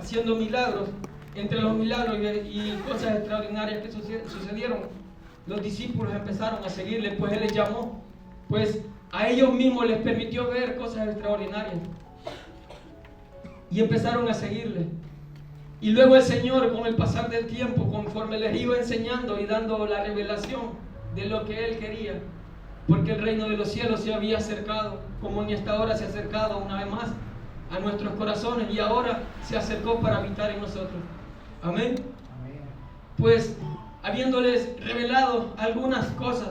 haciendo milagros. Entre los milagros y cosas extraordinarias que sucedieron, los discípulos empezaron a seguirle, pues Él les llamó, pues a ellos mismos les permitió ver cosas extraordinarias y empezaron a seguirle. Y luego el Señor, con el pasar del tiempo, conforme les iba enseñando y dando la revelación de lo que Él quería, porque el reino de los cielos se había acercado, como ni hasta ahora se ha acercado una vez más a nuestros corazones, y ahora se acercó para habitar en nosotros. Amén. Pues habiéndoles revelado algunas cosas,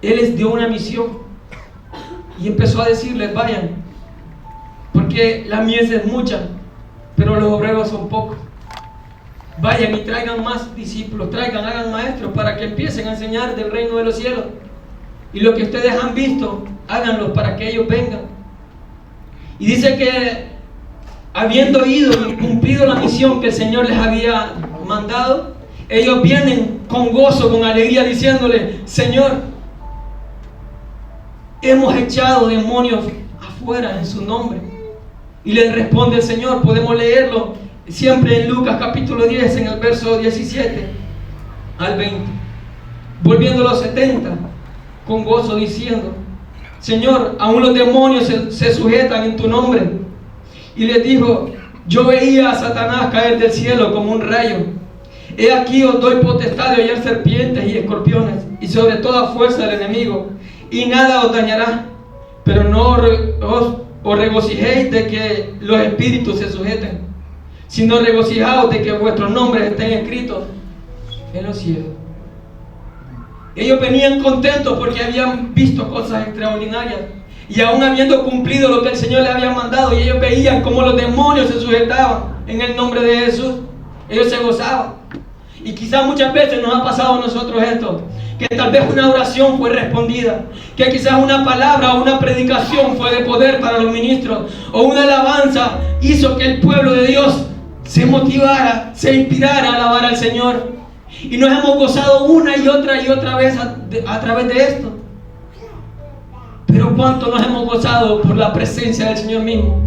Él les dio una misión y empezó a decirles: vayan, porque la mies es mucha, pero los obreros son pocos. Vayan y traigan más discípulos, hagan maestros para que empiecen a enseñar del reino de los cielos. Y lo que ustedes han visto, háganlo para que ellos vengan. Y dice que habiendo ido y cumplido la misión que el Señor les había mandado, ellos vienen con gozo, con alegría, diciéndole: Señor, hemos echado demonios afuera en su nombre. Y les responde el Señor, podemos leerlo siempre en Lucas capítulo 10, en el verso 17 al 20. Volviendo a los 70, con gozo diciendo: Señor, aún los demonios se sujetan en tu nombre. Y les dijo: yo veía a Satanás caer del cielo como un rayo. He aquí os doy potestad de hollar serpientes y escorpiones, y sobre toda fuerza del enemigo, y nada os dañará. Pero no os regocijéis de que los espíritus se sujeten, sino regocijaos de que vuestros nombres estén escritos en los cielos. Ellos venían contentos porque habían visto cosas extraordinarias, y aún habiendo cumplido lo que el Señor les había mandado, y ellos veían cómo los demonios se sujetaban en el nombre de Jesús, ellos se gozaban. Y quizás muchas veces nos ha pasado a nosotros esto, que tal vez una oración fue respondida, que quizás una palabra o una predicación fue de poder para los ministros, o una alabanza hizo que el pueblo de Dios se motivara, se inspirara a alabar al Señor. Y nos hemos gozado una y otra vez a través de esto. Pero ¿cuánto nos hemos gozado por la presencia del Señor mismo?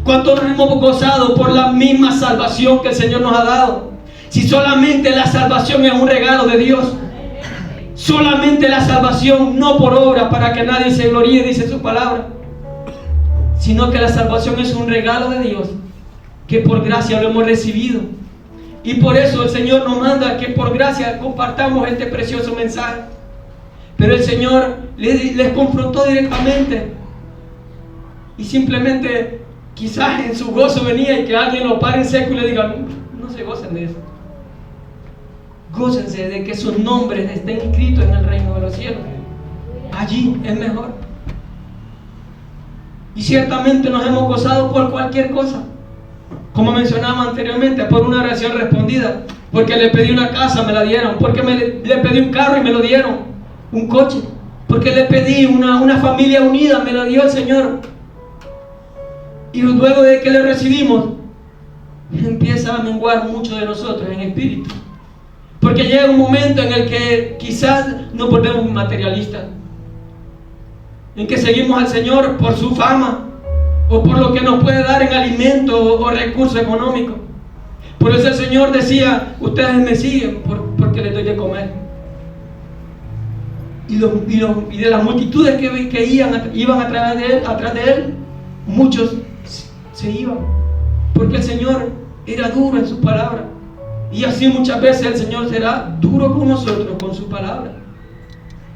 ¿Cuánto nos hemos gozado por la misma salvación que el Señor nos ha dado? Si solamente la salvación es un regalo de Dios, solamente la salvación, no por obra para que nadie se gloríe, dice su palabra, sino que la salvación es un regalo de Dios, que por gracia lo hemos recibido. Y por eso el Señor nos manda que por gracia compartamos este precioso mensaje. Pero el Señor les confrontó directamente, y simplemente quizás en su gozo venía y que alguien lo pare en seco y le diga: no se gocen de eso. Gócense de que sus nombres estén escritos en el reino de los cielos. Allí es mejor. Y ciertamente nos hemos gozado por cualquier cosa, como mencionaba anteriormente, por una oración respondida, porque le pedí una casa, me la dieron, porque le pedí un carro y me lo dieron, un coche, porque le pedí una familia unida, me lo dio el Señor. Y luego de que le recibimos, empieza a menguar mucho de nosotros en espíritu, porque llega un momento en el que quizás nos volvemos materialistas, en que seguimos al Señor por su fama, o por lo que nos puede dar en alimento o recursos económicos. Por eso el Señor decía: ustedes me siguen porque les doy de comer. Y de las multitudes que iban atrás de él, muchos se iban, porque el Señor era duro en su palabra. Y así muchas veces el Señor será duro con nosotros, con su palabra,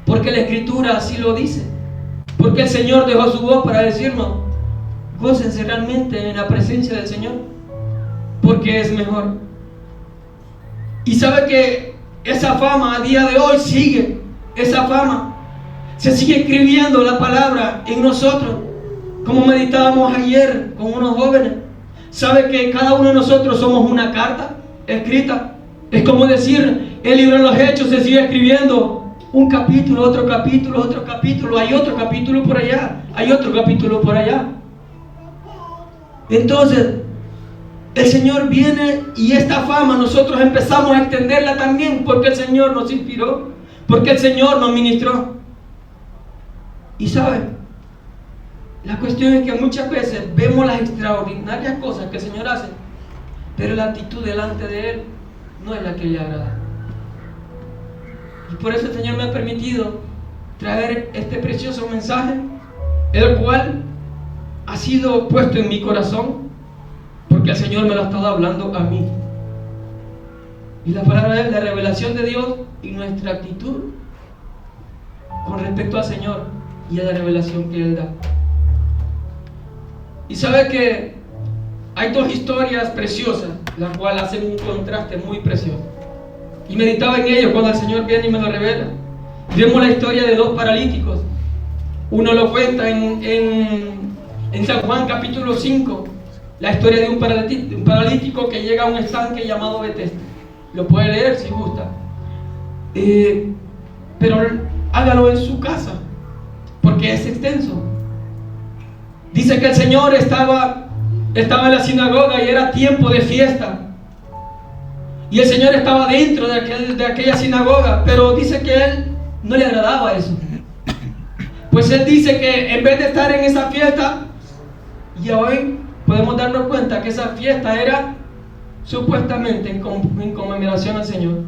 porque la Escritura así lo dice, porque el Señor dejó su voz para decirnos: gócense realmente en la presencia del Señor, porque es mejor. Y sabe que esa fama a día de hoy sigue, esa fama se sigue escribiendo la palabra en nosotros, como meditábamos ayer con unos jóvenes. Sabe que cada uno de nosotros somos una carta escrita. Es como decir, el libro de los Hechos se sigue escribiendo, un capítulo, otro capítulo, otro capítulo, hay otro capítulo por allá, hay otro capítulo por allá. Entonces el Señor viene, y esta fama nosotros empezamos a extenderla también, porque el Señor nos inspiró, porque el Señor nos ministró. Y sabe, La cuestión es que muchas veces vemos las extraordinarias cosas que el Señor hace, pero la actitud delante de Él no es la que le agrada. Y por eso el Señor me ha permitido traer este precioso mensaje, el cual ha sido puesto en mi corazón, porque el Señor me lo ha estado hablando a mí. Y la palabra es la revelación de Dios y nuestra actitud con respecto al Señor y a la revelación que Él da. Y sabe que hay dos historias preciosas, las cuales hacen un contraste muy precioso. Y meditaba en ello cuando el Señor viene y me lo revela. Vemos la historia de dos paralíticos. Uno lo cuenta en San Juan capítulo 5, la historia de un paralítico que llega a un estanque llamado Betesda. Lo puede leer si gusta. Pero hágalo en su casa, porque es extenso. Dice que el Señor estaba en la sinagoga y era tiempo de fiesta. Y el Señor estaba dentro de aquella sinagoga, pero dice que Él no le agradaba eso. Pues Él dice que en vez de estar en esa fiesta, y hoy podemos darnos cuenta que esa fiesta era supuestamente en conmemoración al Señor,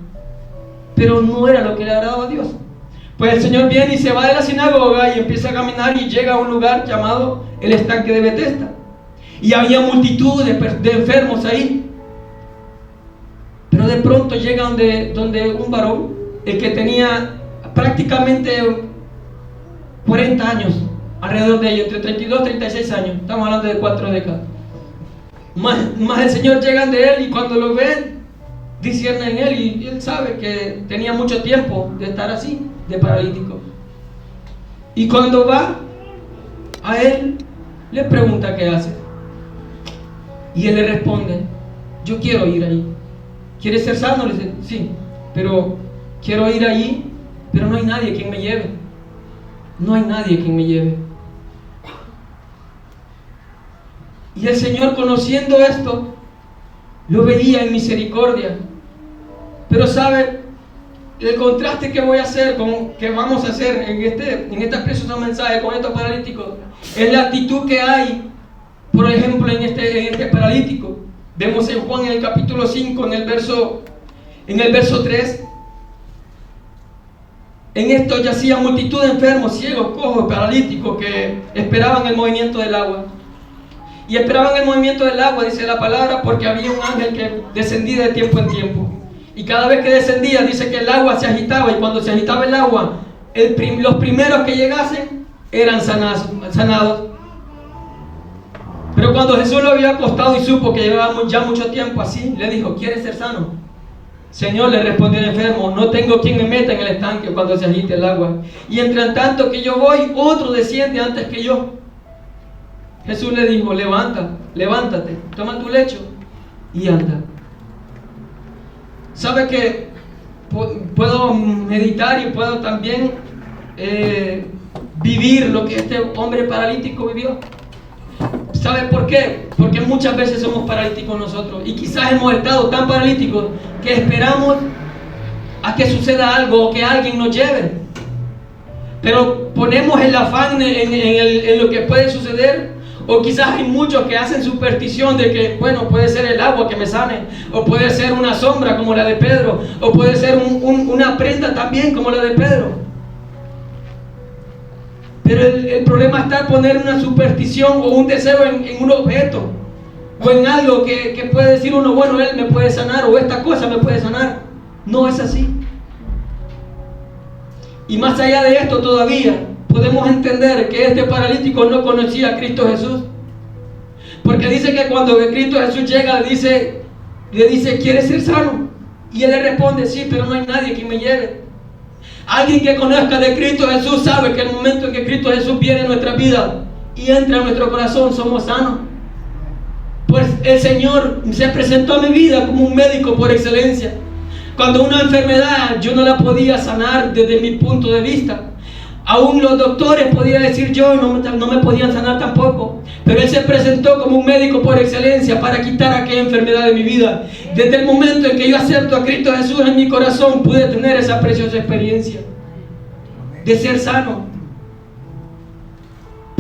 pero no era lo que le agradaba a Dios. Pues el Señor viene y se va de la sinagoga y empieza a caminar y llega a un lugar llamado el estanque de Betesda. Y había multitud de enfermos ahí. Pero de pronto llega donde un varón, el que tenía prácticamente 40 años, alrededor de ellos, entre 32 y 36 años, estamos hablando de 4 décadas. Más el Señor llega de él y cuando lo ve, discierne en él y él sabe que tenía mucho tiempo de estar así, de paralítico. Y cuando va a él, le pregunta qué hace. Y él le responde: yo quiero ir allí. ¿Quieres ser sano? Le dice: sí, pero quiero ir allí, pero no hay nadie quien me lleve. No hay nadie quien me lleve. Y el Señor, conociendo esto, lo veía en misericordia. Pero sabe, el contraste que voy a hacer, que vamos a hacer en este precioso mensaje con estos paralíticos, es la actitud que hay, por ejemplo, en este paralítico. Vemos en Juan en el capítulo 5, en el verso 3. En esto yacía multitud de enfermos, ciegos, cojos, paralíticos que esperaban el movimiento del agua. Y esperaban el movimiento del agua, dice la palabra, porque había un ángel que descendía de tiempo en tiempo. Y cada vez que descendía, dice que el agua se agitaba. Y cuando se agitaba el agua, los primeros que llegasen eran sanados. Pero cuando Jesús lo había acostado y supo que llevaba ya mucho tiempo así, le dijo: ¿quieres ser sano? Señor, le respondió el enfermo: no tengo quien me meta en el estanque cuando se agite el agua. Y entre tanto que yo voy, otro desciende antes que yo. Jesús le dijo: levántate, toma tu lecho y anda. ¿Sabe que puedo meditar y puedo también vivir lo que este hombre paralítico vivió? ¿Sabe por qué? Porque muchas veces somos paralíticos nosotros y quizás hemos estado tan paralíticos que esperamos a que suceda algo o que alguien nos lleve. Pero ponemos el afán en lo que puede suceder. O quizás hay muchos que hacen superstición de que, bueno, puede ser el agua que me sane, o puede ser una sombra como la de Pedro, o puede ser una prenda también como la de Pedro. Pero el problema está en poner una superstición o un deseo en un objeto, o en algo que puede decir uno: bueno, él me puede sanar, o esta cosa me puede sanar. No es así. Y más allá de esto todavía, podemos entender que este paralítico no conocía a Cristo Jesús. Porque dice que cuando Cristo Jesús llega, le dice: ¿quieres ser sano? Y él le responde: sí, pero no hay nadie que me lleve. Alguien que conozca de Cristo Jesús sabe que el momento en que Cristo Jesús viene en nuestra vida y entra en nuestro corazón, somos sanos. Pues el Señor se presentó a mi vida como un médico por excelencia. Cuando una enfermedad yo no la podía sanar desde mi punto de vista, aún los doctores podían decir yo, no me podían sanar tampoco. Pero Él se presentó como un médico por excelencia para quitar aquella enfermedad de mi vida. Desde el momento en que yo acepto a Cristo Jesús en mi corazón, pude tener esa preciosa experiencia de ser sano.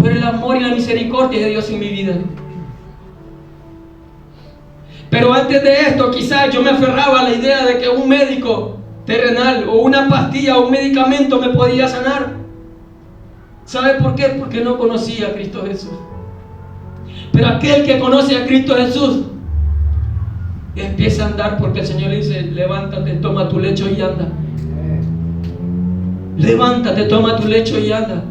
por el amor y la misericordia de Dios en mi vida. Pero antes de esto, quizás yo me aferraba a la idea de que un médico terrenal o una pastilla o un medicamento me podía sanar. ¿Sabe por qué? Porque no conocía a Cristo Jesús. Pero aquel que conoce a Cristo Jesús empieza a andar, porque el Señor le dice: levántate, toma tu lecho y anda. Levántate, toma tu lecho y anda.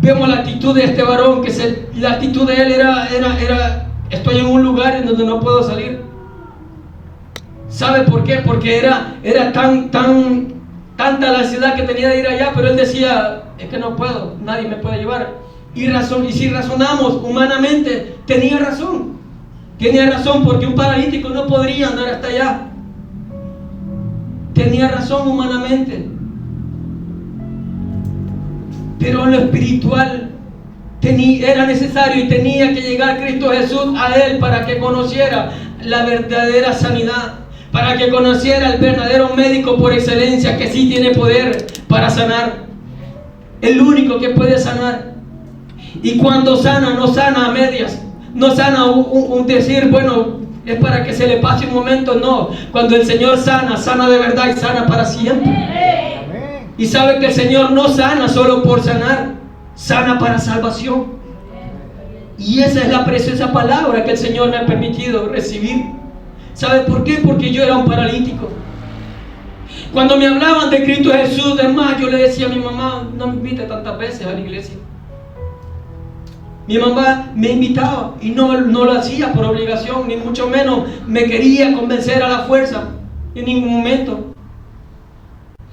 Vemos la actitud de este varón, la actitud de él era: estoy en un lugar en donde no puedo salir. ¿Sabe por qué? Porque era tanta la ansiedad que tenía de ir allá, pero él decía: es que no puedo, nadie me puede llevar. Y si razonamos humanamente, tenía razón, porque un paralítico no podría andar hasta allá. Tenía razón humanamente. Pero en lo espiritual era necesario y tenía que llegar Cristo Jesús a él para que conociera la verdadera sanidad, para que conociera el verdadero médico por excelencia, que sí tiene poder para sanar, el único que puede sanar. Y cuando sana, no sana a medias, no sana un decir, bueno, es para que se le pase un momento. No, cuando el Señor sana, sana de verdad y sana para siempre. Y sabe que el Señor no sana solo por sanar, sana para salvación. Y esa es la preciosa palabra que el Señor me ha permitido recibir. ¿Sabe por qué? Porque yo era un paralítico. Cuando me hablaban de Cristo Jesús, de más, yo le decía a mi mamá: no me invite tantas veces a la iglesia. Mi mamá me invitaba y no lo hacía por obligación, ni mucho menos me quería convencer a la fuerza, en ningún momento.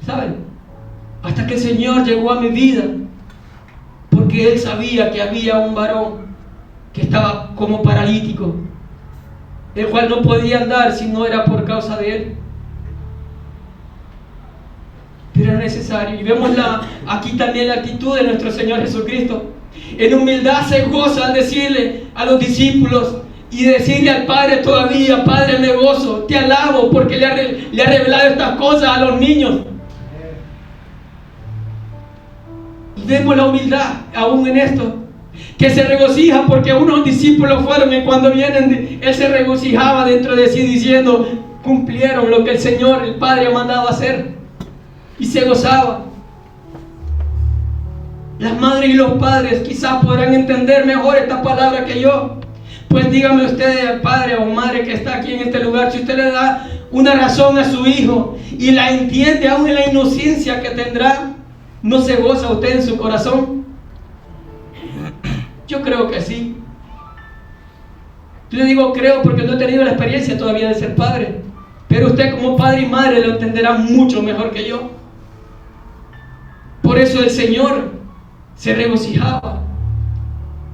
¿Saben? Hasta que el Señor llegó a mi vida, porque Él sabía que había un varón que estaba como paralítico, el cual no podía andar si no era por causa de Él. Pero era necesario. Y vemos aquí también la actitud de nuestro Señor Jesucristo. En humildad se goza al decirle a los discípulos y decirle al Padre todavía: Padre, me gozo, te alabo, porque le ha revelado estas cosas a los niños. Y vemos la humildad aún en esto, que se regocija porque unos discípulos fueron, y cuando vienen, Él se regocijaba dentro de sí diciendo: cumplieron lo que el Señor, el Padre, ha mandado hacer. Y se gozaba. Las madres y los padres quizás podrán entender mejor esta palabra que yo. Pues dígame usted, padre o madre que está aquí en este lugar, si usted le da una razón a su hijo y la entiende aún en la inocencia que tendrá, ¿no se goza usted en su corazón? Yo creo que sí. Yo le digo creo porque no he tenido la experiencia todavía de ser padre, pero usted como padre y madre lo entenderá mucho mejor que yo. Por eso el Señor se regocijaba,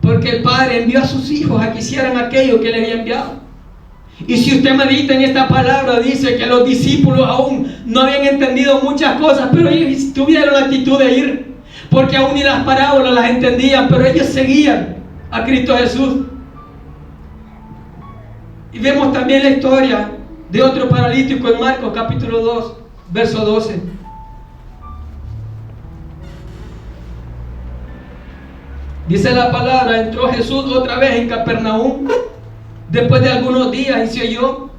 porque el Padre envió a sus hijos a que hicieran aquello que le había enviado. Y si usted medita en esta palabra, dice que los discípulos aún no habían entendido muchas cosas, pero ellos tuvieron la actitud de ir, porque aún ni las parábolas las entendían, pero ellos seguían a Cristo Jesús. Y vemos también la historia de otro paralítico en Marcos capítulo 2, verso 12. Dice la palabra: entró Jesús otra vez en Capernaum después de algunos días, y se oyó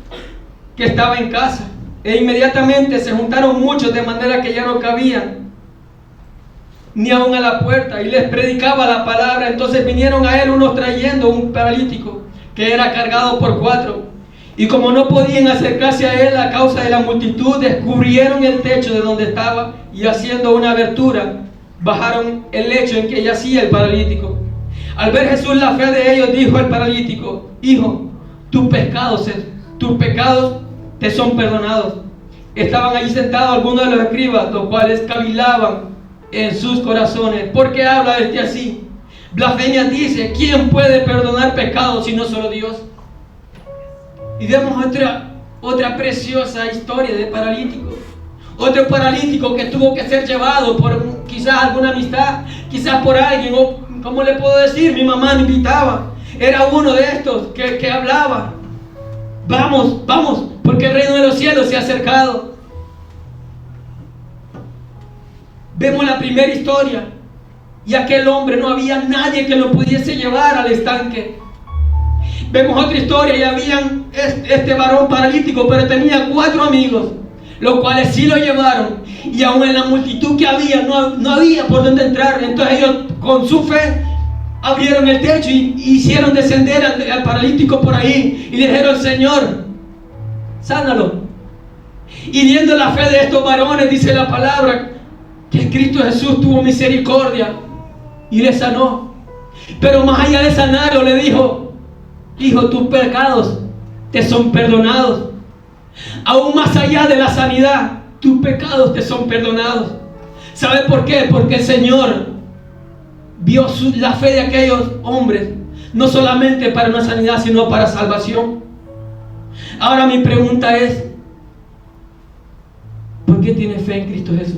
que estaba en casa, e inmediatamente se juntaron muchos, de manera que ya no cabían ni aun a la puerta, y les predicaba la palabra. Entonces vinieron a él unos trayendo un paralítico que era cargado por 4, y como no podían acercarse a él a causa de la multitud, descubrieron el techo de donde estaba, y haciendo una abertura bajaron el lecho en que yacía el paralítico. Al ver Jesús la fe de ellos, dijo al paralítico: hijo, tus pecados te son perdonados. Estaban allí sentados algunos de los escribas, los cuales cavilaban en sus corazones: ¿por qué habla este así? Blasfemia dice: ¿quién puede perdonar pecados sino solo Dios? Y vemos otra preciosa historia de paralítico. Otro paralítico que tuvo que ser llevado por quizás alguna amistad, quizás por alguien, o ¿cómo le puedo decir? Mi mamá me invitaba. Era uno de estos que hablaba: vamos, vamos, porque el reino de los cielos se ha acercado. Vemos la primera historia. Y aquel hombre, no había nadie que lo pudiese llevar al estanque. Vemos otra historia y habían este varón paralítico, pero tenía 4 amigos, los cuales sí lo llevaron. Y aún en la multitud que había, no había por dónde entrar. Entonces ellos, con su fe, abrieron el techo y hicieron descender al paralítico por ahí. Y le dijeron: Señor, sánalo. Y viendo la fe de estos varones, dice la palabra, que Cristo Jesús tuvo misericordia y le sanó. Pero más allá de sanarlo, le dijo: hijo, tus pecados te son perdonados. Aún más allá de la sanidad, tus pecados te son perdonados. ¿Sabe por qué? Porque el Señor vio la fe de aquellos hombres, no solamente para una sanidad, sino para salvación. Ahora mi pregunta es: ¿por qué tienes fe en Cristo Jesús?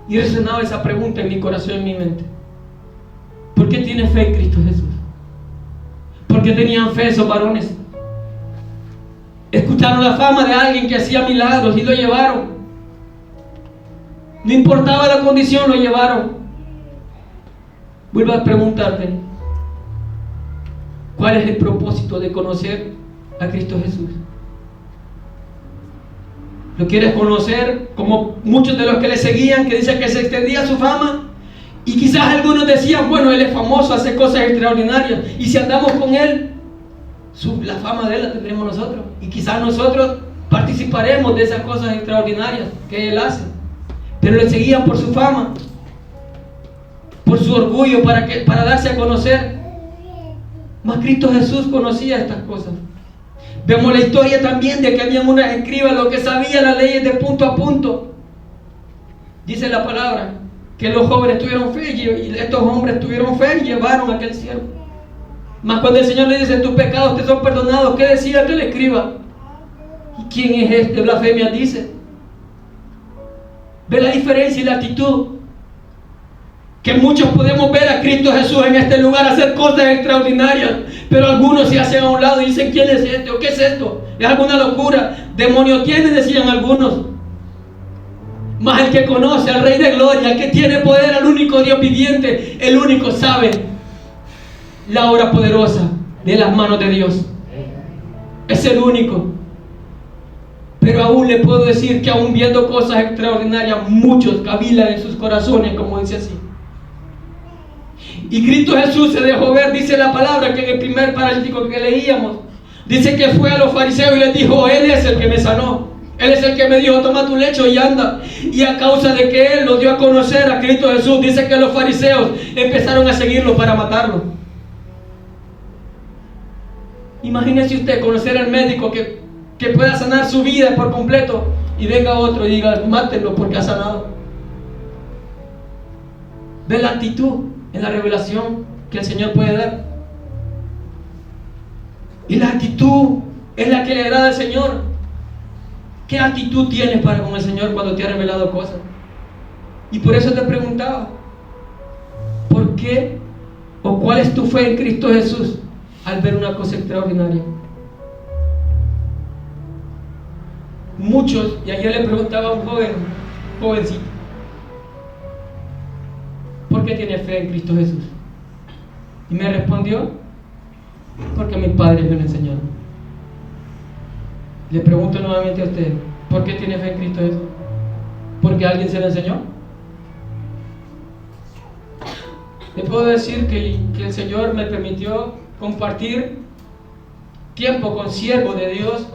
Y resonaba esa pregunta en mi corazón y en mi mente. ¿Por qué tienes fe en Cristo Jesús? ¿Por qué tenían fe esos varones? Escucharon la fama de alguien que hacía milagros y lo llevaron. No importaba la condición, lo llevaron. Vuelvo a preguntarte: ¿cuál es el propósito de conocer a Cristo Jesús? ¿Lo quieres conocer como muchos de los que le seguían, que dicen que se extendía su fama? Y quizás algunos decían: bueno, él es famoso, hace cosas extraordinarias, y si andamos con él, la fama de él la tendremos nosotros, y quizás nosotros participaremos de esas cosas extraordinarias que él hace. Pero le seguían por su fama, por su orgullo, para darse a conocer. Mas Cristo Jesús conocía estas cosas. Vemos la historia también de que habían unas escribas los que sabían las leyes de punto a punto. Dice la palabra que los jóvenes tuvieron fe, y estos hombres tuvieron fe y llevaron a aquel siervo. Mas cuando el Señor le dice: tus pecados te son perdonados, ¿qué decía aquel escriba? ¿Y quién es este? Blasfemia dice. Ve la diferencia y la actitud. Que muchos podemos ver a Cristo Jesús en este lugar hacer cosas extraordinarias, pero algunos se hacen a un lado y dicen: ¿quién es este? ¿O qué es esto? Es alguna locura. Demonio tiene, decían algunos. Mas el que conoce al Rey de Gloria, el que tiene poder, al único Dios viviente, el único sabe la obra poderosa de las manos de Dios. Es el único. Pero aún le puedo decir que aún viendo cosas extraordinarias, muchos cavilan en sus corazones, como dice así. Y Cristo Jesús se dejó ver, dice la palabra, que en el primer paralítico que leíamos, dice que fue a los fariseos y les dijo: él es el que me sanó, él es el que me dijo: toma tu lecho y anda. Y a causa de que él lo dio a conocer a Cristo Jesús, dice que los fariseos empezaron a seguirlo para matarlo. Imagínese usted conocer al médico que pueda sanar su vida por completo, y venga otro y diga: mátenlo porque ha sanado. Ve la actitud en la revelación que el Señor puede dar. Y la actitud es la que le agrada al Señor. ¿Qué actitud tienes para con el Señor cuando te ha revelado cosas? Y por eso te preguntaba: ¿por qué o cuál es tu fe en Cristo Jesús al ver una cosa extraordinaria? Muchos, y ayer le preguntaba a un jovencito: ¿por qué tiene fe en Cristo Jesús? Y me respondió: porque mis padres me lo enseñaron. Le pregunto nuevamente a usted: ¿por qué tiene fe en Cristo Jesús? ¿Porque alguien se lo enseñó? Le puedo decir que el Señor me permitió compartir tiempo con siervos de Dios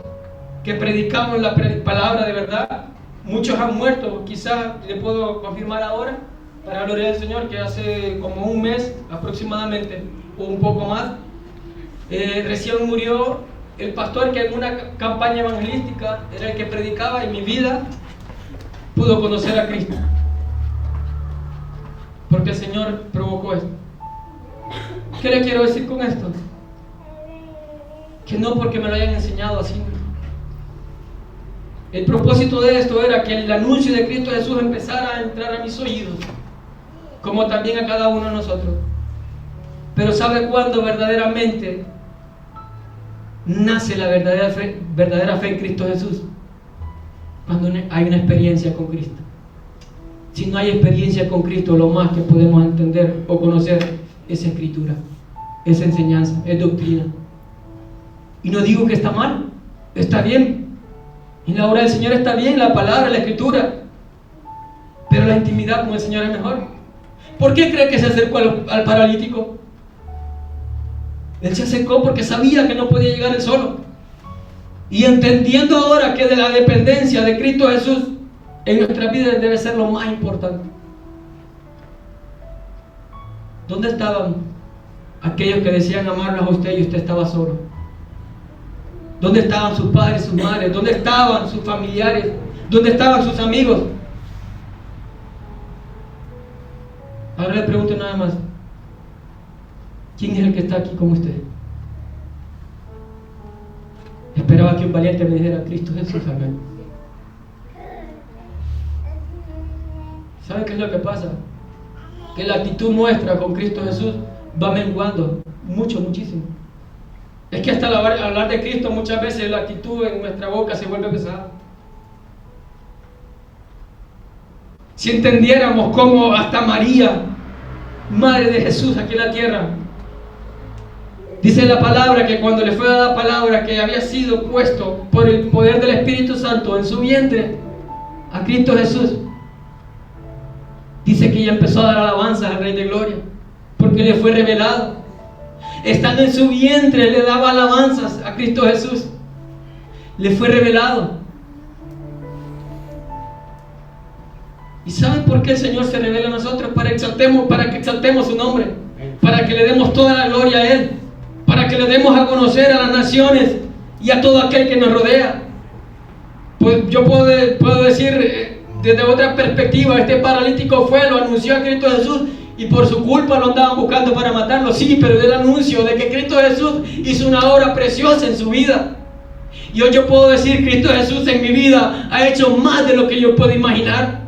que predicamos la palabra de verdad. Muchos han muerto, quizás le puedo confirmar ahora, para la gloria del Señor, que hace como un mes aproximadamente, o un poco más, recién murió el pastor que en una campaña evangelística era el que predicaba, y mi vida pudo conocer a Cristo, porque el Señor provocó esto. ¿Qué le quiero decir con esto? Que no porque me lo hayan enseñado así. El propósito de esto era que el anuncio de Cristo Jesús empezara a entrar a mis oídos, como también a cada uno de nosotros. Pero ¿sabe cuándo verdaderamente nace la verdadera fe en Cristo Jesús? Cuando hay una experiencia con Cristo. Si no hay experiencia con Cristo, lo más que podemos entender o conocer es escritura, es enseñanza, es doctrina. Y no digo que está mal, está bien. En la obra del Señor está bien, la palabra, la escritura. Pero la intimidad con el Señor es mejor. ¿Por qué cree que se acercó al paralítico? Él se acercó porque sabía que no podía llegar él solo. Y entendiendo ahora que de la dependencia de Cristo Jesús en nuestra vida debe ser lo más importante. ¿Dónde estaban aquellos que decían amarlos a usted y usted estaba solo? ¿Dónde estaban sus padres, sus madres? ¿Dónde estaban sus familiares? ¿Dónde estaban sus amigos? Ahora le pregunto nada más. ¿Quién es el que está aquí con usted? Esperaba que un valiente me dijera: Cristo Jesús, amén. ¿Sabe qué es lo que pasa? Que la actitud nuestra con Cristo Jesús va menguando muchísimo. Es que hasta al hablar de Cristo muchas veces la actitud en nuestra boca se vuelve pesada. Si entendiéramos cómo hasta María, madre de Jesús aquí en la tierra, dice la palabra que cuando le fue dada palabra que había sido puesto por el poder del Espíritu Santo en su vientre a Cristo Jesús, dice que ella empezó a dar alabanzas al Rey de Gloria, porque le fue revelado. Estando en su vientre le daba alabanzas a Cristo Jesús, le fue revelado. ¿Y saben por qué el Señor se revela a nosotros? Para que exaltemos su nombre, para que le demos toda la gloria a Él, para que le demos a conocer a las naciones y a todo aquel que nos rodea. Pues yo puedo decir desde otra perspectiva: este paralítico lo anunció a Cristo Jesús y por su culpa lo andaban buscando para matarlo. Sí, pero el anuncio de que Cristo Jesús hizo una obra preciosa en su vida. Y hoy yo puedo decir: Cristo Jesús en mi vida ha hecho más de lo que yo puedo imaginar.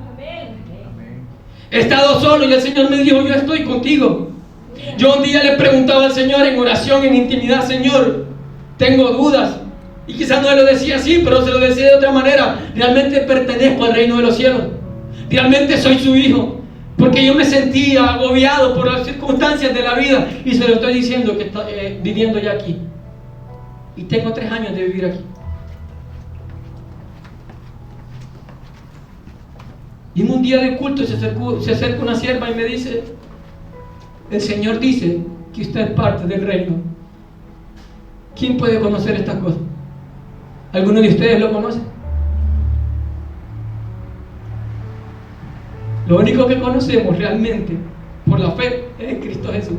He estado solo y el Señor me dijo: yo estoy contigo. Yo un día le preguntaba al Señor en oración, en intimidad: Señor, tengo dudas. Y quizás no lo decía así, pero se lo decía de otra manera: realmente pertenezco al reino de los cielos, realmente soy su hijo, porque yo me sentía agobiado por las circunstancias de la vida. Y se lo estoy diciendo que estoy viviendo ya aquí, y tengo 3 años de vivir aquí. Y en un día de culto se acerca una sierva y me dice: el Señor dice que usted es parte del reino. ¿Quién puede conocer estas cosas? ¿Alguno de ustedes lo conoce? Lo único que conocemos realmente por la fe es en Cristo Jesús.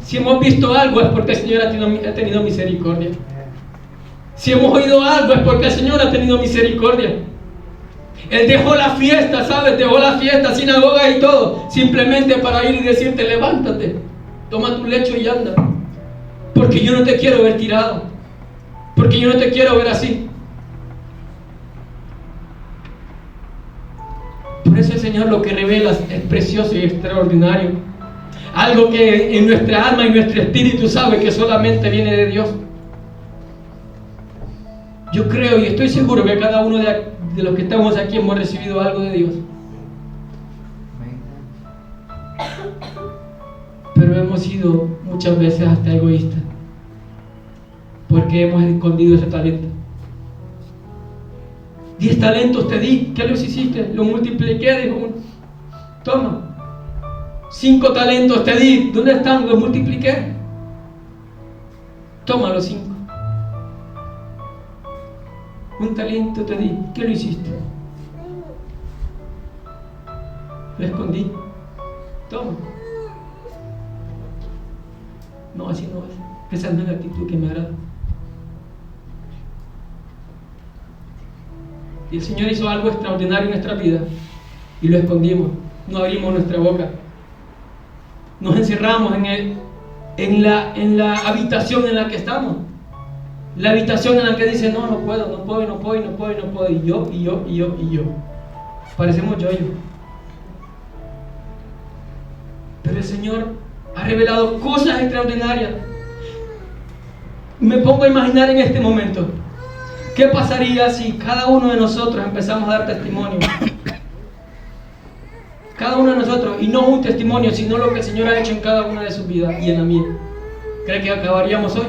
Si hemos visto algo es porque el Señor ha tenido misericordia. Si hemos oído algo es porque el Señor ha tenido misericordia. Él dejó la fiesta, ¿sabes? Dejó la fiesta, sinagoga y todo, simplemente para ir y decirte: levántate, toma tu lecho y anda. Porque yo no te quiero ver tirado, porque yo no te quiero ver así. Por eso el Señor lo que revela es precioso y extraordinario. Algo que en nuestra alma y nuestro espíritu sabe que solamente viene de Dios. Yo creo y estoy seguro que cada uno de los que estamos aquí hemos recibido algo de Dios. Pero hemos sido muchas veces hasta egoístas, porque hemos escondido ese talento. 10 talentos te di, ¿qué los hiciste? Los multipliqué, dijo uno. Toma. 5 talentos te di, ¿dónde están? Los multipliqué. Toma los 5. 1 talento te di, ¿qué lo hiciste? Lo escondí. Toma. No, así no es. Esa no es la actitud que me agrada. Y el Señor hizo algo extraordinario en nuestra vida y lo escondimos. No abrimos nuestra boca. Nos encerramos en la habitación en la que estamos. La habitación en la que dice: no puedo. Y yo. Parecemos yo. Pero el Señor ha revelado cosas extraordinarias. Me pongo a imaginar en este momento: ¿qué pasaría si cada uno de nosotros empezamos a dar testimonio nosotros, y no un testimonio, sino lo que el Señor ha hecho en cada una de sus vidas y en la mía. ¿Cree que acabaríamos hoy?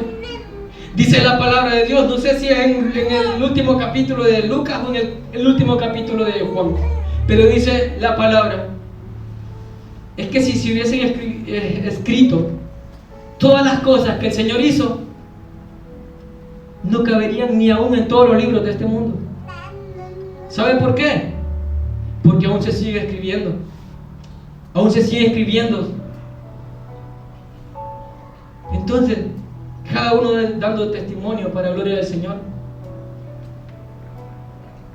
Dice la palabra de Dios, no sé si es en el último capítulo de Lucas o en el último capítulo de Juan, pero dice la palabra, es que si se hubiesen escrito todas las cosas que el Señor hizo, no caberían ni aún en todos los libros de este mundo. ¿Saben por qué? Porque aún se sigue escribiendo, aún se sigue escribiendo. Entonces, cada uno dando testimonio para la gloria del Señor.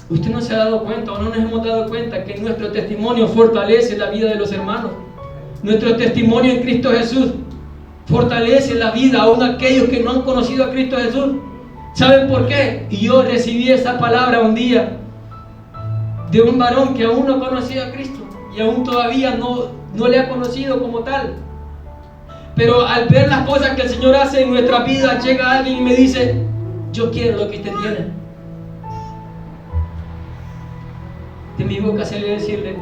Usted no se ha dado cuenta o no nos hemos dado cuenta que nuestro testimonio fortalece la vida de los hermanos. Nuestro testimonio en Cristo Jesús fortalece la vida aún aquellos que no han conocido a Cristo Jesús. ¿Saben por qué? Y yo recibí esa palabra un día de un varón que aún no conocía a Cristo y aún todavía no le ha conocido como tal. Pero al ver las cosas que el Señor hace en nuestra vida, llega alguien y me dice, yo quiero lo que usted tiene. De mi boca salió decirle,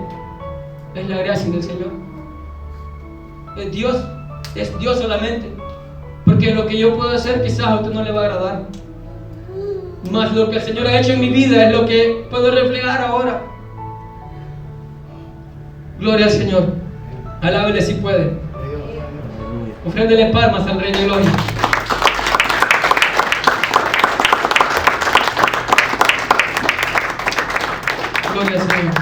es la gracia del Señor. Es Dios solamente. Porque lo que yo puedo hacer quizás a usted no le va a agradar. Mas lo que el Señor ha hecho en mi vida es lo que puedo reflejar ahora. Gloria al Señor. Alábele si puede. Ofréndele palmas al Rey de Gloria. Gloria al Señor.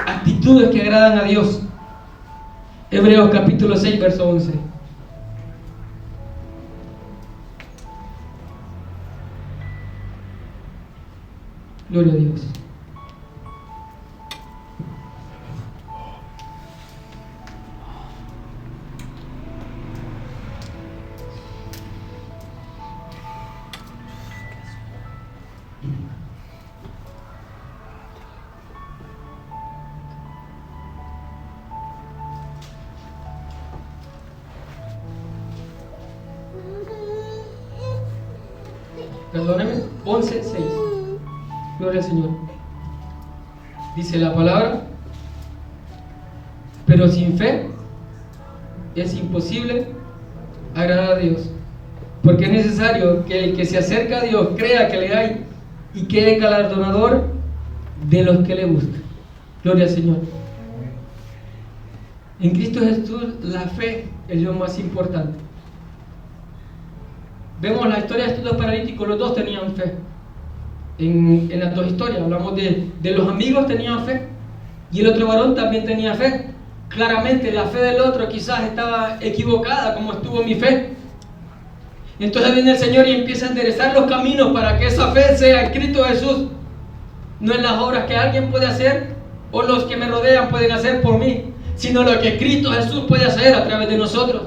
Actitudes que agradan a Dios. Hebreos capítulo 6, verso 11. Gloria a Dios. Perdóneme, 11:6. Gloria al Señor. Dice la palabra, pero sin fe es imposible agradar a Dios, porque es necesario que el que se acerca a Dios crea que le hay y quede galardonador de los que le buscan. Gloria al Señor. En Cristo Jesús la fe es lo más importante. Vemos la historia de estos dos paralíticos, los dos tenían fe. En las dos historias hablamos de los amigos tenían fe y el otro varón también tenía fe. Claramente la fe del otro quizás estaba equivocada como estuvo mi fe. Entonces viene el Señor y empieza a enderezar los caminos para que esa fe sea en Cristo Jesús, no en las obras que alguien puede hacer o los que me rodean pueden hacer por mí, sino lo que Cristo Jesús puede hacer a través de nosotros.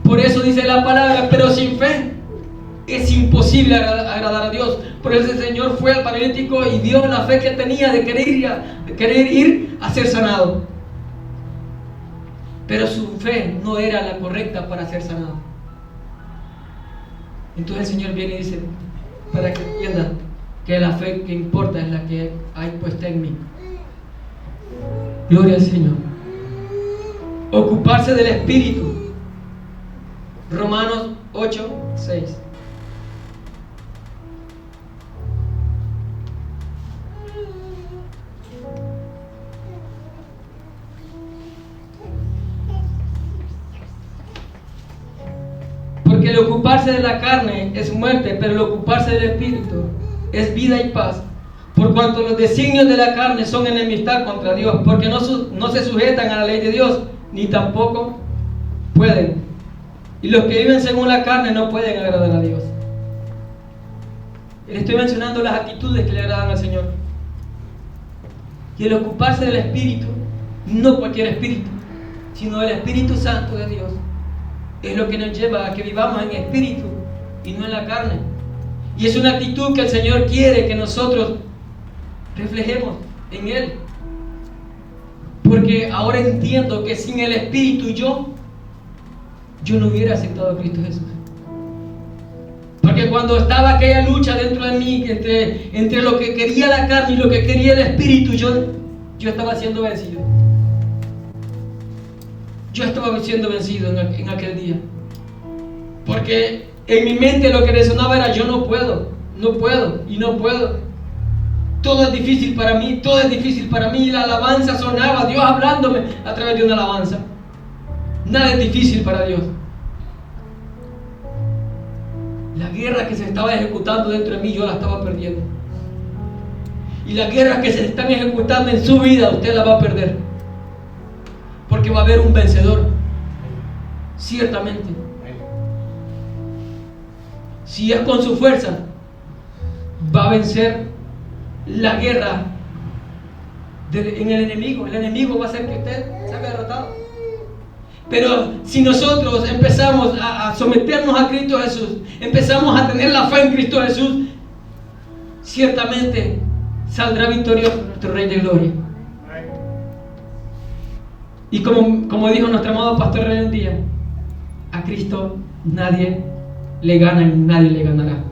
Por eso dice la palabra, pero sin fe es imposible agradar a Dios. Por eso el Señor fue al paralítico y dio la fe que tenía de querer ir a ser sanado. Pero su fe no era la correcta para ser sanado. Entonces el Señor viene y dice, para que entienda que la fe que importa es la que hay puesta en mí. Gloria al Señor. Ocuparse del Espíritu. Romanos 8:6. Porque el ocuparse de la carne es muerte, pero el ocuparse del Espíritu es vida y paz. Por cuanto los designios de la carne son enemistad contra Dios, porque no se sujetan a la ley de Dios, ni tampoco pueden. Y los que viven según la carne no pueden agradar a Dios. Le estoy mencionando las actitudes que le agradan al Señor. Y el ocuparse del Espíritu, no cualquier espíritu, sino el Espíritu Santo de Dios, es lo que nos lleva a que vivamos en espíritu y no en la carne. Y es una actitud que el Señor quiere que nosotros reflejemos en Él. Porque ahora entiendo que sin el Espíritu yo no hubiera aceptado a Cristo Jesús. Porque cuando estaba aquella lucha dentro de mí entre lo que quería la carne y lo que quería el Espíritu, yo estaba siendo vencido. yo estaba siendo vencido en aquel día. Porque en mi mente lo que resonaba era: yo no puedo, no puedo y no puedo. Todo es difícil para mí, todo es difícil para mí. Y la alabanza sonaba, Dios hablándome a través de una alabanza. Nada es difícil para Dios. La guerra que se estaba ejecutando dentro de mí, yo la estaba perdiendo. Y las guerras que se están ejecutando en su vida, usted la va a perder. Porque va a haber un vencedor. Ciertamente. Si es con su fuerza, va a vencer la guerra en el enemigo. El enemigo va a hacer que usted salga derrotado. Pero si nosotros empezamos a someternos a Cristo Jesús, empezamos a tener la fe en Cristo Jesús, ciertamente saldrá victorioso nuestro Rey de Gloria. Y como dijo nuestro amado pastor Rey un día, a Cristo nadie le gana y nadie le ganará.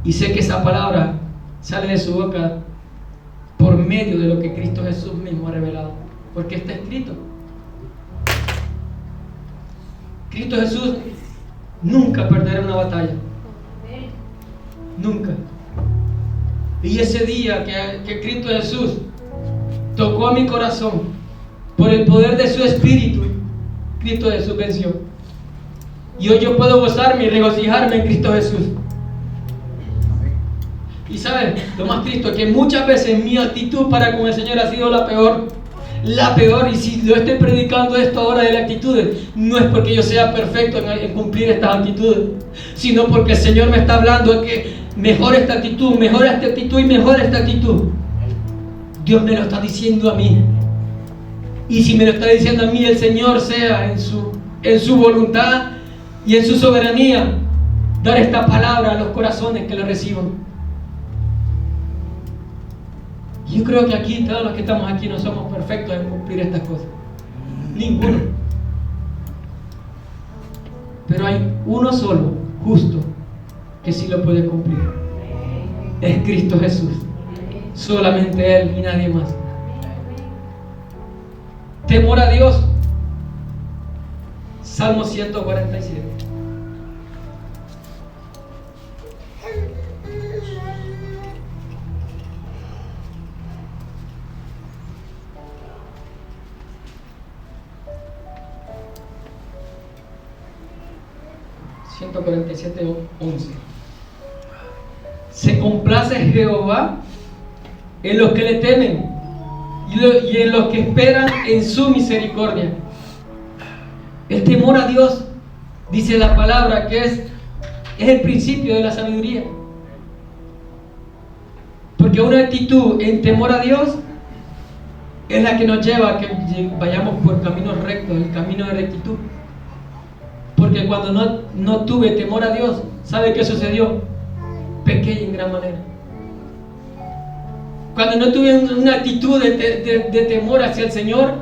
Y sé que esa palabra sale de su boca por medio de lo que Cristo Jesús mismo ha revelado, porque está escrito. Cristo Jesús nunca perderá una batalla. Nunca. Y ese día que Cristo Jesús tocó a mi corazón, por el poder de su Espíritu, Cristo Jesús venció. Y hoy yo puedo gozarme y regocijarme en Cristo Jesús. Y saben, lo más triste es que muchas veces mi actitud para con el Señor ha sido la peor. La peor. Y si lo estoy predicando esto ahora de las actitudes, no es porque yo sea perfecto en cumplir estas actitudes, sino porque el Señor me está hablando de que mejora esta actitud y mejora esta actitud. Dios me lo está diciendo a mí. Y si me lo está diciendo a mí, el Señor sea en su voluntad y en su soberanía, dar esta palabra a los corazones que lo reciban. Yo creo que aquí, todos los que estamos aquí, no somos perfectos en cumplir estas cosas. Ninguno. Pero hay uno solo, justo, que sí lo puede cumplir. Es Cristo Jesús. Solamente Él y nadie más. Temor a Dios. Salmo 147. Se complace Jehová en los que le temen y en los que esperan en su misericordia. El temor a Dios, dice la palabra, que es el principio de la sabiduría. Porque una actitud en temor a Dios es la que nos lleva a que vayamos por caminos rectos, el camino de rectitud. Porque cuando no tuve temor a Dios, ¿sabe qué sucedió? Pequé en gran manera. Cuando no tuve una actitud de temor hacia el Señor,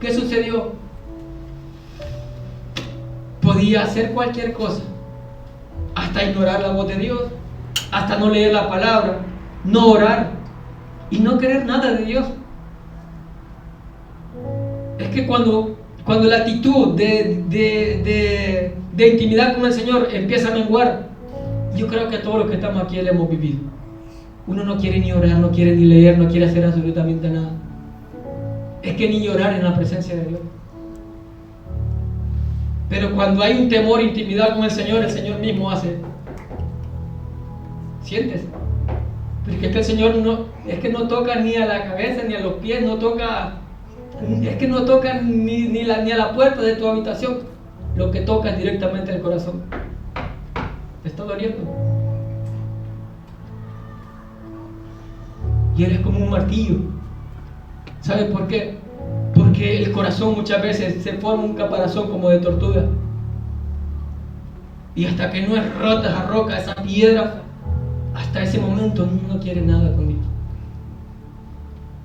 ¿qué sucedió? Podía hacer cualquier cosa, hasta ignorar la voz de Dios, hasta no leer la palabra, no orar y no querer nada de Dios. Es que cuando la actitud de intimidad con el Señor empieza a menguar, yo creo que todos los que estamos aquí lo hemos vivido. Uno no quiere ni orar, no quiere ni leer, no quiere hacer absolutamente nada. Es que ni llorar en la presencia de Dios. Pero cuando hay un temor, intimidad con el Señor mismo hace. ¿Sientes? Porque es que el Señor no toca ni a la cabeza ni a los pies, no toca ni a la puerta de tu habitación. Lo que toca es directamente el corazón. Te está doliendo. Y Él es como un martillo. ¿Sabes por qué? Porque el corazón muchas veces se forma un caparazón como de tortuga. Y hasta que no es rota esa roca, esa piedra, hasta ese momento no quiere nada conmigo.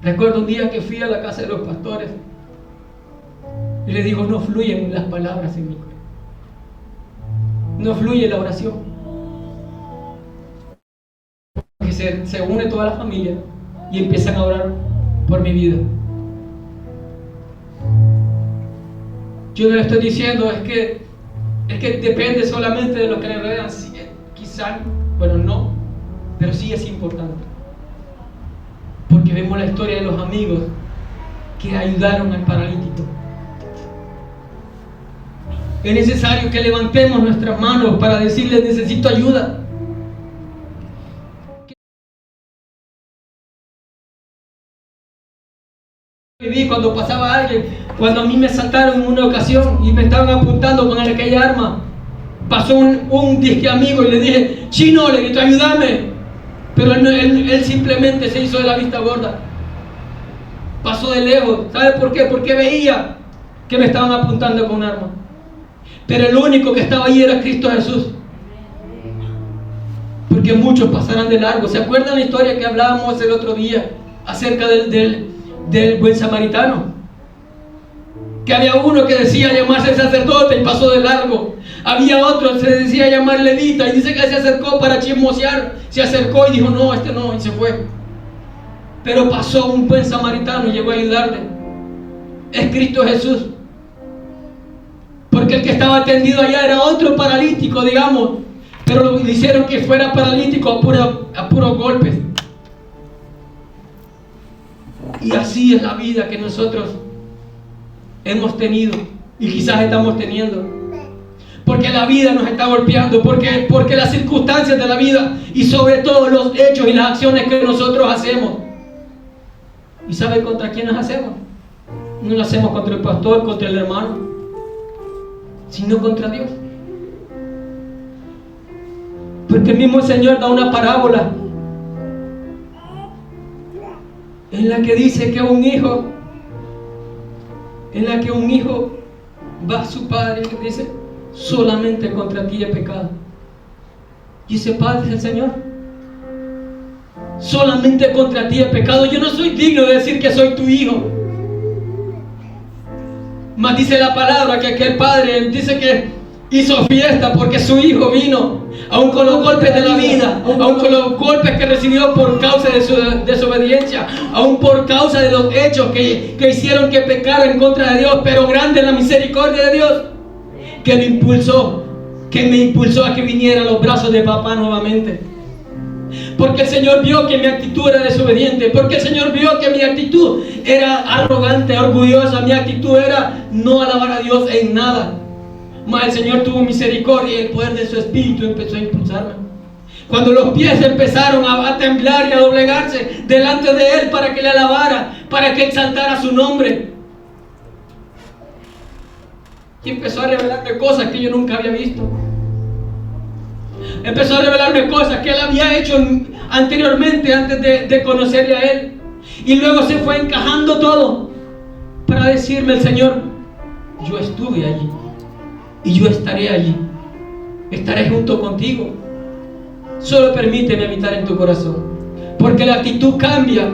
Recuerdo un día que fui a la casa de los pastores y le digo, no fluyen las palabras en mi corazón. No fluye la oración. Que se une toda la familia y empiezan a orar por mi vida. Yo no le estoy diciendo es que depende solamente de lo que le rodean. Sí, quizá, bueno, no, pero sí es importante. Porque vemos la historia de los amigos que ayudaron al paralítico. Es necesario que levantemos nuestras manos para decirles: necesito ayuda. Viví cuando pasaba alguien, cuando a mí me saltaron en una ocasión y me estaban apuntando con aquella arma. Pasó un disque amigo y le dije: chino, le grito, ayúdame. Pero él simplemente se hizo de la vista gorda. Pasó de lejos. ¿Sabe por qué? Porque veía que me estaban apuntando con un arma. Pero el único que estaba ahí era Cristo Jesús. Porque muchos pasarán de largo. ¿Se acuerdan la historia que hablábamos el otro día acerca del buen samaritano? Que había uno que decía llamarse sacerdote y pasó de largo. Había otro que se decía llamar levita y dice que se acercó para chismosear. Se acercó y dijo: no, este no, y se fue. Pero pasó un buen samaritano y llegó a ayudarle. Es Cristo Jesús. Porque el que estaba tendido allá era otro paralítico, digamos, pero le hicieron que fuera paralítico a puros golpes. Y así es la vida que nosotros hemos tenido y quizás estamos teniendo. Porque la vida nos está golpeando, porque las circunstancias de la vida y sobre todo los hechos y las acciones que nosotros hacemos. ¿Y sabe contra quién nos hacemos? No lo hacemos contra el pastor, contra el hermano, sino contra Dios. Porque el mismo Señor da una parábola en la que dice que un hijo va a su padre y le dice: solamente contra ti he pecado. Y ese padre es el Señor. Solamente contra ti he pecado. Yo no soy digno de decir que soy tu hijo. Mas dice la palabra que aquel padre dice que hizo fiesta porque su hijo vino, aun con los golpes de la vida, aun con los golpes que recibió por causa de su desobediencia, aun por causa de los hechos que hicieron que pecara en contra de Dios. Pero grande es la misericordia de Dios que me impulsó a que viniera a los brazos de papá nuevamente. Porque el Señor vio que mi actitud era desobediente, porque el Señor vio que mi actitud era arrogante, orgullosa, mi actitud era no alabar a Dios en nada. Mas el Señor tuvo misericordia y el poder de su Espíritu empezó a impulsarme. Cuando los pies empezaron a temblar y a doblegarse delante de Él para que le alabara, para que exaltara su nombre, y empezó a revelarme cosas que yo nunca había visto. Empezó a revelarme cosas que Él había hecho anteriormente, antes de conocerle a Él. Y luego se fue encajando todo para decirme el Señor: yo estuve allí y yo estaré allí. Estaré junto contigo. Solo permíteme habitar en tu corazón. Porque la actitud cambia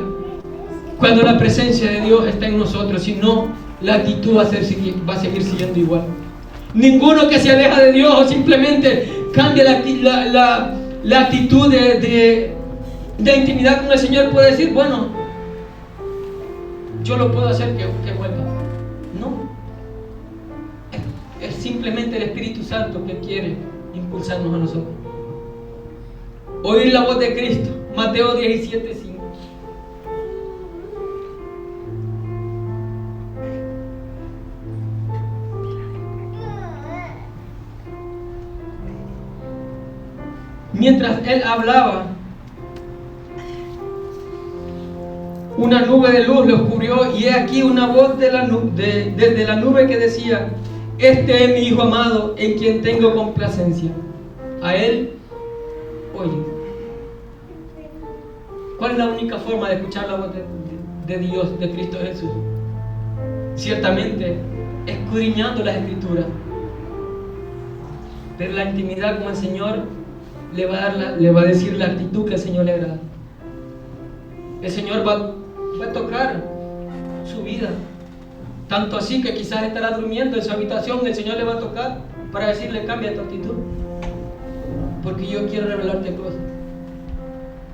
cuando la presencia de Dios está en nosotros. Si no, la actitud va a seguir siendo igual. Ninguno que se aleja de Dios o simplemente cambia la actitud de intimidad con el Señor puede decir: bueno, yo lo puedo hacer que vuelva. No, es simplemente el Espíritu Santo que quiere impulsarnos a nosotros. Oír la voz de Cristo. Mateo 17:5. Mientras Él hablaba, una nube de luz lo cubrió, y he aquí una voz desde la nube que decía: este es mi Hijo amado, en quien tengo complacencia. A Él oye. ¿Cuál es la única forma de escuchar la voz de Dios, de Cristo Jesús? Ciertamente, escudriñando las Escrituras. Pero la intimidad con el Señor le va a decir la actitud que el Señor le agrada. El Señor va a tocar su vida, tanto así que quizás estará durmiendo en su habitación. El Señor le va a tocar para decirle: cambia tu actitud, porque yo quiero revelarte cosas.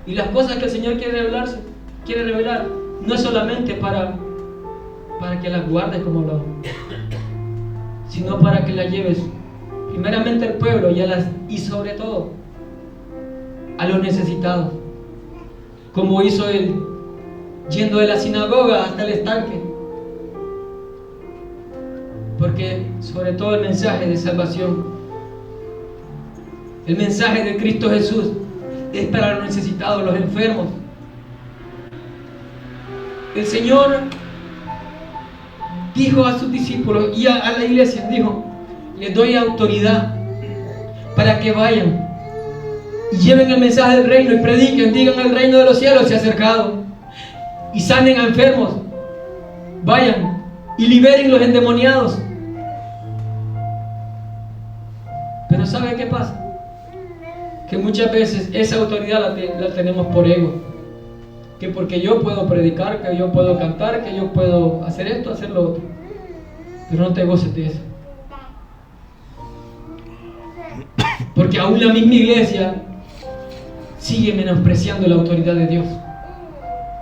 Y las cosas que el Señor quiere revelar no es solamente para que las guardes, como hablamos, sino para que la lleves primeramente al pueblo y sobre todo a los necesitados, como hizo él, yendo de la sinagoga hasta el estanque, porque sobre todo el mensaje de salvación, el mensaje de Cristo Jesús es para los necesitados, los enfermos. El Señor dijo a sus discípulos y a la iglesia, dijo: les doy autoridad para que vayan y lleven el mensaje del reino y prediquen, digan: el reino de los cielos se ha acercado, y sanen a enfermos, vayan y liberen los endemoniados. Pero ¿sabe qué pasa? Que muchas veces esa autoridad la tenemos por ego, que porque yo puedo predicar, que yo puedo cantar, que yo puedo hacer esto, hacer lo otro, pero no te goces de eso, porque aún la misma iglesia sigue menospreciando la autoridad de Dios.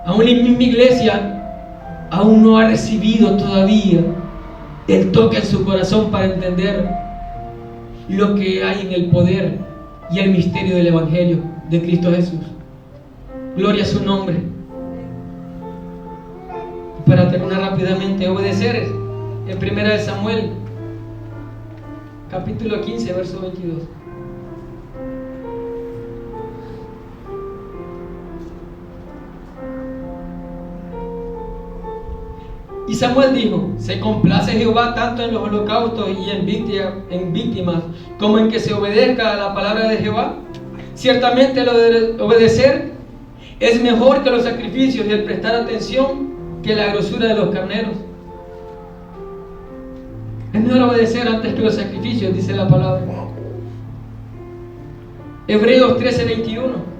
Aún la misma iglesia aún no ha recibido todavía el toque en su corazón para entender lo que hay en el poder y el misterio del Evangelio de Cristo Jesús. Gloria a su nombre. Para terminar rápidamente, obedecer en 1 Samuel capítulo 15 verso 22. Y Samuel dijo: se complace Jehová tanto en los holocaustos y en víctimas como en que se obedezca a la palabra de Jehová. Ciertamente lo de obedecer es mejor que los sacrificios, y el prestar atención que la grosura de los carneros. Es mejor obedecer antes que los sacrificios, dice la palabra. Hebreos 13:21.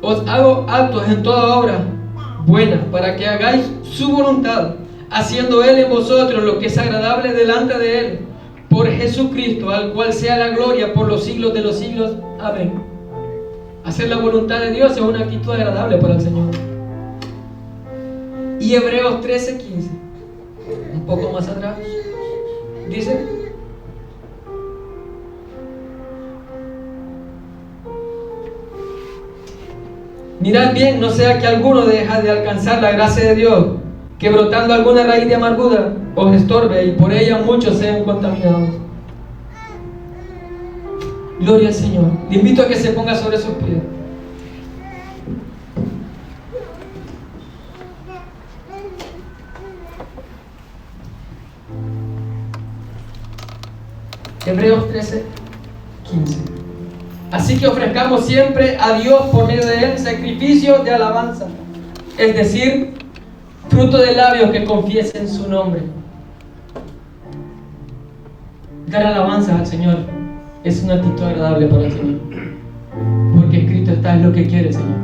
Os hago aptos en toda obra buena, para que hagáis su voluntad, haciendo Él en vosotros lo que es agradable delante de Él, por Jesucristo, al cual sea la gloria por los siglos de los siglos. Amén. Hacer la voluntad de Dios es una actitud agradable para el Señor. Y Hebreos 13:15, un poco más atrás, dice: mirad bien, no sea que alguno deje de alcanzar la gracia de Dios, que brotando alguna raíz de amargura os estorbe, y por ella muchos sean contaminados. Gloria al Señor. Le invito a que se ponga sobre sus pies. Hebreos 13:15. Así que ofrezcamos siempre a Dios por medio de Él sacrificios de alabanza, es decir, fruto de labios que confiesen su nombre. Dar alabanza al Señor es una actitud agradable para el Señor, porque escrito está: es lo que quiere el Señor,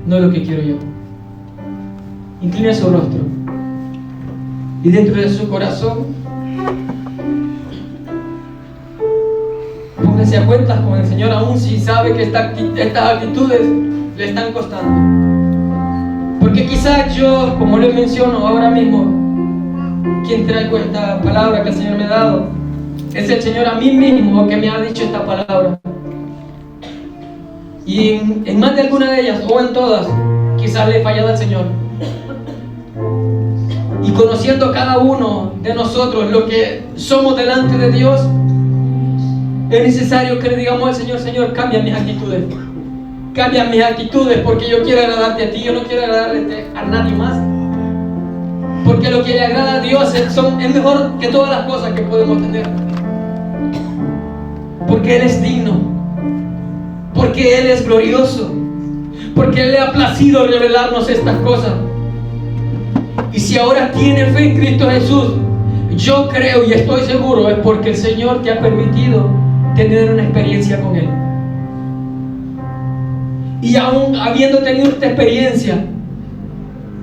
no lo que quiero yo. Incline su rostro y dentro de su corazón póngase a cuentas con el Señor, aún si sabe que estas actitudes le están costando. Porque quizás yo, como les menciono ahora mismo, quien traigo esta palabra que el Señor me ha dado, es el Señor a mí mismo que me ha dicho esta palabra. Y en más de alguna de ellas, o en todas, quizás le he fallado al Señor. Y conociendo cada uno de nosotros lo que somos delante de Dios, es necesario que le digamos al Señor: Señor, cambia mis actitudes. Cambia mis actitudes, porque yo quiero agradarte a ti, yo no quiero agradarle a nadie más. Porque lo que le agrada a Dios es mejor que todas las cosas que podemos tener. Porque Él es digno, porque Él es glorioso, porque Él le ha placido revelarnos estas cosas. Y si ahora tienes fe en Cristo Jesús, yo creo y estoy seguro es porque el Señor te ha permitido tener una experiencia con Él. Y aún habiendo tenido esta experiencia,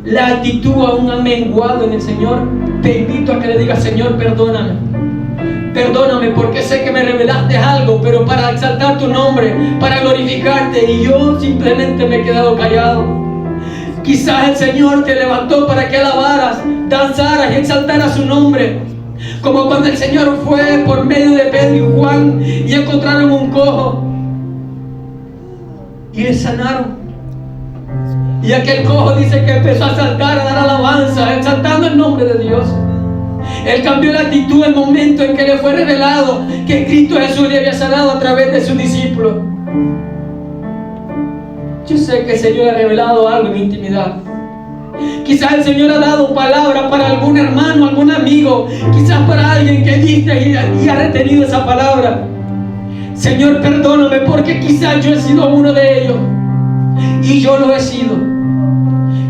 la actitud aún ha menguado en el Señor. Te invito a que le digas: Señor, perdóname. Perdóname porque sé que me revelaste algo, pero para exaltar tu nombre, para glorificarte, grande y yo simplemente me he quedado callado. Quizás el Señor te levantó para que alabaras, danzaras y exaltaras su nombre. Como cuando el Señor fue por medio de Pedro y Juan y encontraron un cojo y le sanaron. Y aquel cojo dice que empezó a saltar, a dar alabanza, exaltando el nombre de Dios. Él cambió la actitud el momento en que le fue revelado que Cristo Jesús le había sanado a través de sus discípulos. Yo sé que el Señor ha revelado algo en intimidad. Quizás el Señor ha dado palabra para algún hermano, algún amigo, quizás para alguien que viste y ha retenido esa palabra. Señor, perdóname porque quizás yo he sido uno de ellos y yo lo he sido.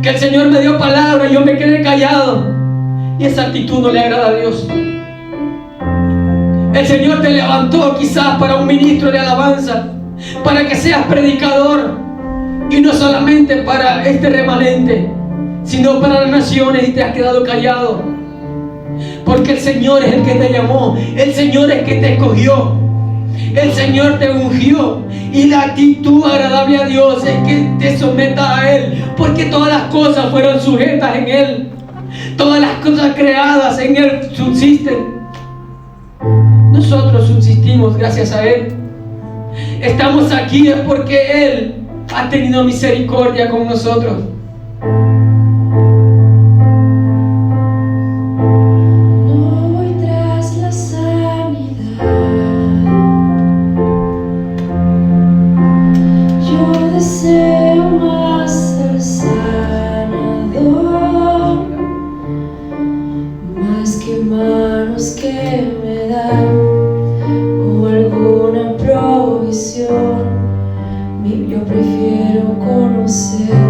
Que el Señor me dio palabra y yo me quedé callado y esa actitud no le agrada a Dios. El Señor te levantó quizás para un ministro de alabanza, para que seas predicador y no solamente para este remanente, sino para las naciones, y te has quedado callado. Porque el Señor es el que te llamó, el Señor es el que te escogió, el Señor te ungió. Y la actitud agradable a Dios es que te sometas a Él, porque todas las cosas fueron sujetas en Él, todas las cosas creadas en Él subsisten. Nosotros subsistimos gracias a Él. Estamos aquí es porque Él ha tenido misericordia con nosotros. No voy tras la sanidad, yo deseo más ser sanador, más que manos que me dan o alguna provisión. Yo prefiero conocer